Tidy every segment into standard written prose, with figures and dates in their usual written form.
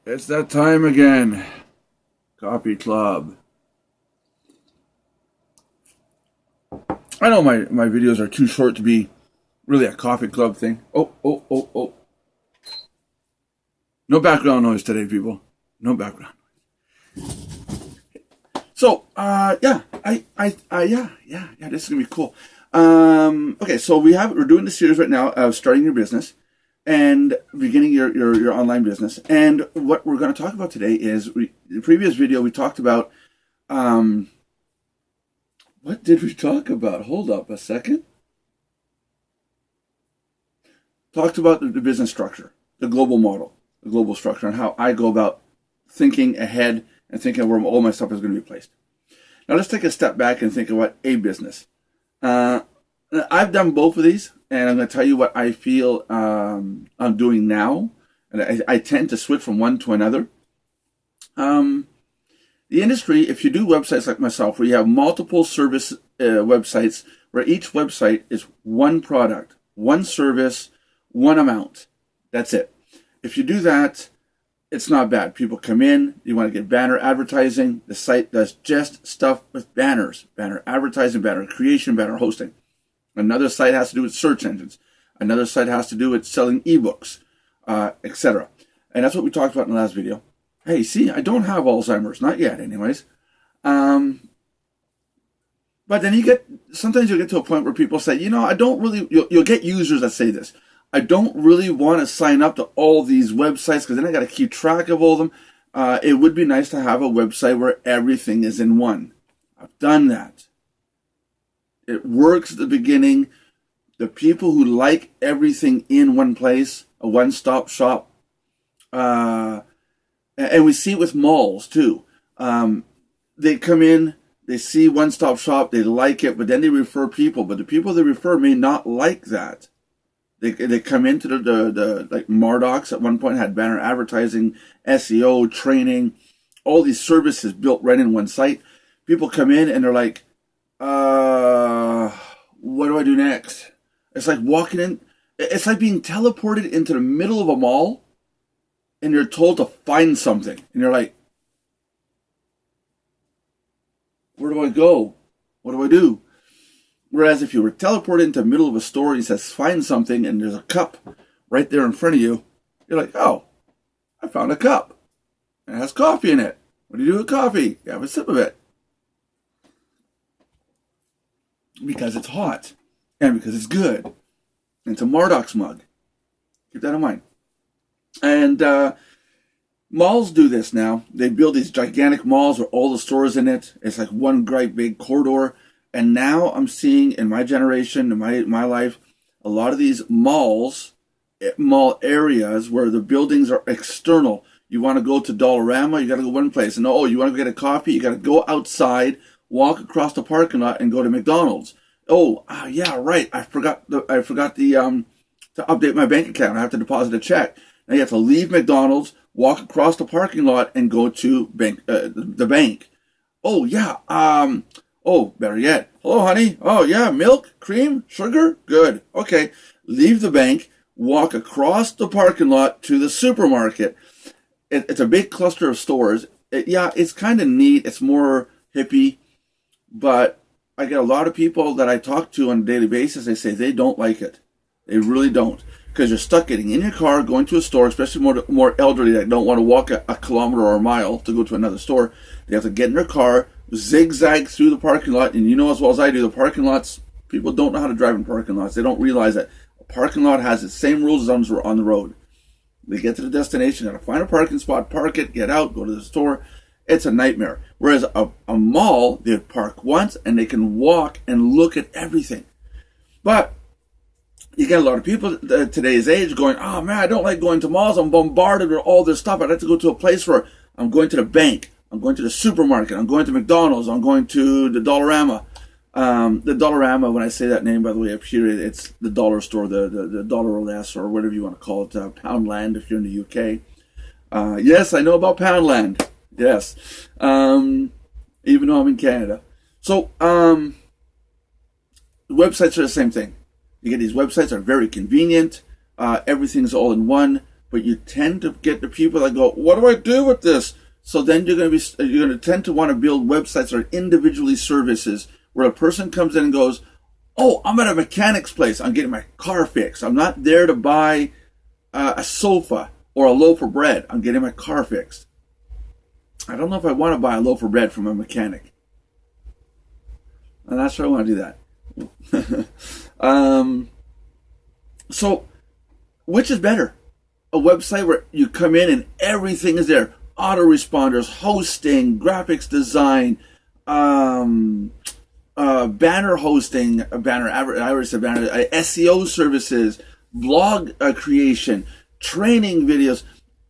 It's that time again. Coffee Club. I know my videos are too short to be really a coffee club thing. Oh. No background noise today, people. No background. So, yeah, this is gonna be cool. Okay, so we're doing the series right now of starting your business and beginning your online business. And what we're going to talk about today is the previous video we talked about. What did we talk about? Hold up a second. Talked about the business structure, the global model, the global structure, and how I go about thinking ahead and thinking of where all my stuff is going to be placed. Now let's take a step back and think about a business. I've done both of these, and I'm going to tell you what I feel I'm doing now. And I tend to switch from one to another. The industry, if you do websites like myself, where you have multiple service websites, where each website is one product, one service, one amount. That's it. If you do that, it's not bad. People come in, you want to get banner advertising. The site does just stuff with banners, banner advertising, banner creation, banner hosting. Another site has to do with search engines. Another site has to do with selling ebooks, etc. And that's what we talked about in the last video. Hey, see, I don't have Alzheimer's, not yet, anyways. But then sometimes you get to a point where people say, I don't really. You'll get users that say this. I don't really want to sign up to all these websites because then I got to keep track of all of them. It would be nice to have a website where everything is in one. I've done that. It works at the beginning. The people who like everything in one place, a one-stop shop, and we see it with malls too. They come in, they see one-stop shop, they like it, but then they refer people. But the people they refer may not like that. They come into the like Mardocs at one point had banner advertising, SEO, training, all these services built right in one site. People come in and they're like, what do I do next? It's like walking in. It's like being teleported into the middle of a mall and you're told to find something. And you're like, where do I go? What do I do? Whereas if you were teleported into the middle of a store and it says find something and there's a cup right there in front of you, you're like, oh, I found a cup. And it has coffee in it. What do you do with coffee? You have a sip of it. Because it's hot. And because it's good. And it's a Mardocs mug. Keep that in mind. And malls do this now. They build these gigantic malls with all the stores in it. It's like one great big corridor. And now I'm seeing in my generation, in my life, a lot of these mall areas where the buildings are external. You want to go to Dollarama, you got to go one place. And you want to get a coffee, you got to go outside, walk across the parking lot, and go to McDonald's. Yeah, right. I forgot to update my bank account. I have to deposit a check. Now you have to leave McDonald's, walk across the parking lot, and go to the bank. Oh yeah. Better yet. Hello, honey. Oh yeah, milk, cream, sugar. Good. Okay. Leave the bank, walk across the parking lot to the supermarket. It's a big cluster of stores. It's kind of neat. It's more hippie, but I get a lot of people that I talk to on a daily basis. They say they don't like it. They really don't. Because you're stuck getting in your car, going to a store, especially more elderly that don't want to walk a kilometer or a mile to go to another store. They have to get in their car, zigzag through the parking lot, and you know as well as I do, the parking lots, people don't know how to drive in parking lots. They don't realize that a parking lot has the same rules as others on the road. They get to the destination, got to find a parking spot, park it, get out, go to the store. It's a nightmare. Whereas a mall, they park once and they can walk and look at everything. But you get a lot of people today's age going, oh man, I don't like going to malls. I'm bombarded with all this stuff. I'd like to go to a place where I'm going to the bank. I'm going to the supermarket. I'm going to McDonald's. I'm going to the Dollarama. The Dollarama, when I say that name, by the way, up here, it's the dollar store, the dollar or less, or whatever you want to call it, Poundland if you're in the UK. Yes, I know about Poundland. Yes. Even though I'm in Canada. So, the websites are the same thing. You get these websites that are very convenient. Everything's all in one. but you tend to get the people that go, what do I do with this? So then you're going to tend to want to build websites that are individually services where a person comes in and goes, oh, I'm at a mechanic's place. I'm getting my car fixed. I'm not there to buy a sofa or a loaf of bread. I'm getting my car fixed. I don't know if I want to buy a loaf of bread from a mechanic. I'm not sure I want to do that. So, which is better? A website where you come in and everything is there. Autoresponders, hosting, graphics design, banner hosting, SEO services, blog creation, training videos,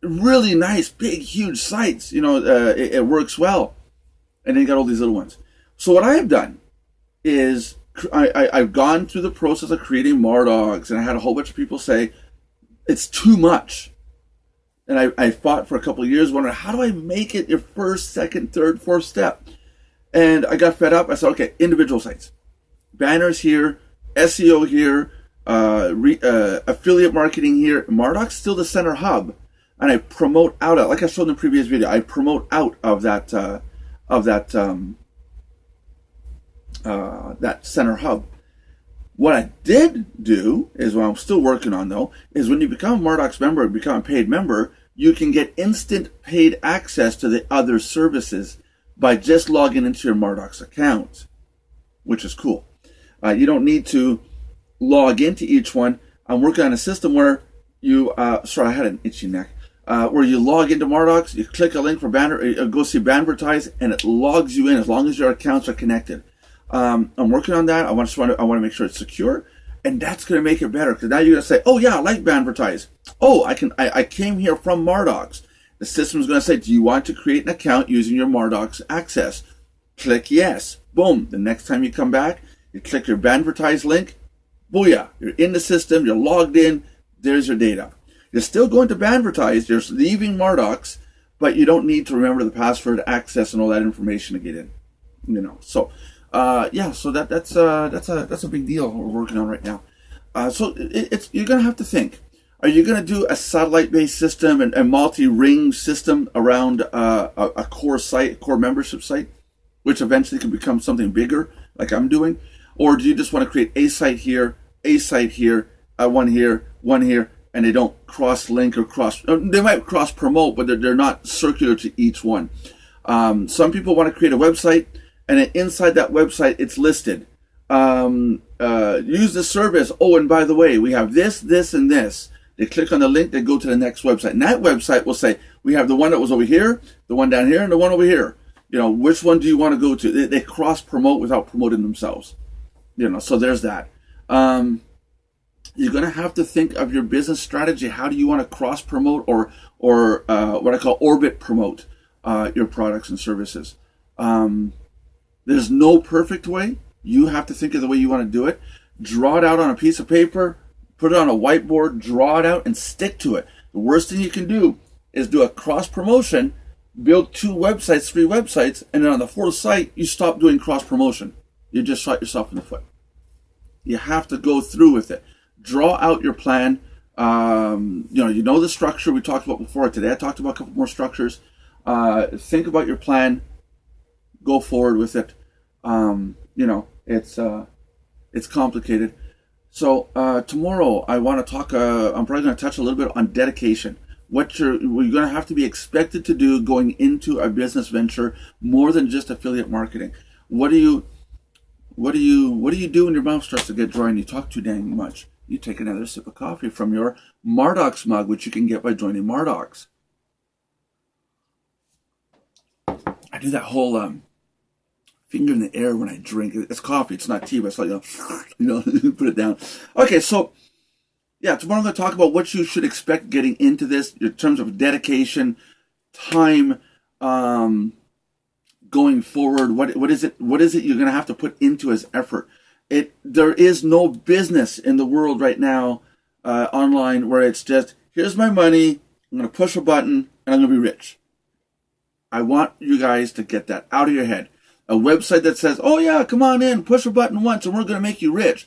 really nice, big, huge sites. It works well. And then you got all these little ones. So what I have done is I've gone through the process of creating Mardogs, and I had a whole bunch of people say, it's too much. And I fought for a couple of years, wondering, how do I make it your first, second, third, fourth step? And I got fed up. I said, okay, individual sites. Banners here, SEO here, affiliate marketing here. Mardok's still the center hub. And I promote out of, like I showed in the previous video, I promote out of that center hub. What I did do is, what I'm still working on though, is when you become a Mardocs member, become a paid member, you can get instant paid access to the other services by just logging into your Mardocs account, which is cool. You don't need to log into each one. I'm working on a system where you, sorry, I had an itchy neck, where you log into Mardocs, you click a link for banner, go see Banvertise, and it logs you in as long as your accounts are connected. I'm working on that. I want to make sure it's secure, and that's going to make it better, because now you're going to say, oh yeah, I like Banvertise. Oh, I came here from Mardocs. The system is going to say, do you want to create an account using your Mardocs access? Click yes. Boom. The next time you come back, you click your Banvertise link. Booyah. You're in the system. You're logged in. There's your data. You're still going to Banvertise. You're leaving Mardocs, but you don't need to remember the password, access, and all that information to get in. So that's a big deal we're working on right now. So you're going to have to think. Are you going to do a satellite-based system and multi-ring system around a core site, core membership site, which eventually can become something bigger, like I'm doing? Or do you just want to create a site here, one here, and they don't cross-link or they might cross-promote, but they're not circular to each one. Some people want to create a website, and then inside that website, it's listed. Use the service. Oh, and by the way, we have this, and this. They click on the link, they go to the next website. And that website will say, we have the one that was over here, the one down here, and the one over here. Which one do you want to go to? They cross-promote without promoting themselves. So there's that. You're going to have to think of your business strategy. How do you want to cross-promote or what I call orbit promote your products and services? There's no perfect way. You have to think of the way you want to do it. Draw it out on a piece of paper. Put it on a whiteboard, draw it out, and stick to it. The worst thing you can do is do a cross-promotion, build 2 websites, 3 websites, and then on the 4th site, you stop doing cross-promotion. You just shot yourself in the foot. You have to go through with it. Draw out your plan. You know the structure we talked about before. Today I talked about a couple more structures. Think about your plan. Go forward with it. It's complicated. So tomorrow I want to talk, I'm probably going to touch a little bit on dedication. What you're going to have to be expected to do going into a business venture, more than just affiliate marketing. What do you do when your mouth starts to get dry and you talk too dang much? You take another sip of coffee from your Mardocs mug, which you can get by joining Mardocs. I do that whole finger in the air when I drink. It's coffee. It's not tea, but it's like, put it down. Okay, so, yeah, tomorrow I'm going to talk about what you should expect getting into this in terms of dedication, time, going forward. What is it you're going to have to put into as effort? There is no business in the world right now online where it's just, here's my money, I'm going to push a button, and I'm going to be rich. I want you guys to get that out of your head. A website that says, oh yeah, come on in, push a button once and we're going to make you rich,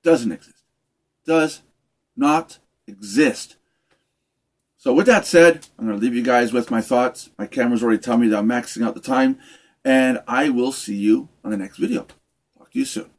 doesn't exist. Does not exist. So with that said, I'm going to leave you guys with my thoughts. My camera's already telling me that I'm maxing out the time. And I will see you on the next video. Talk to you soon.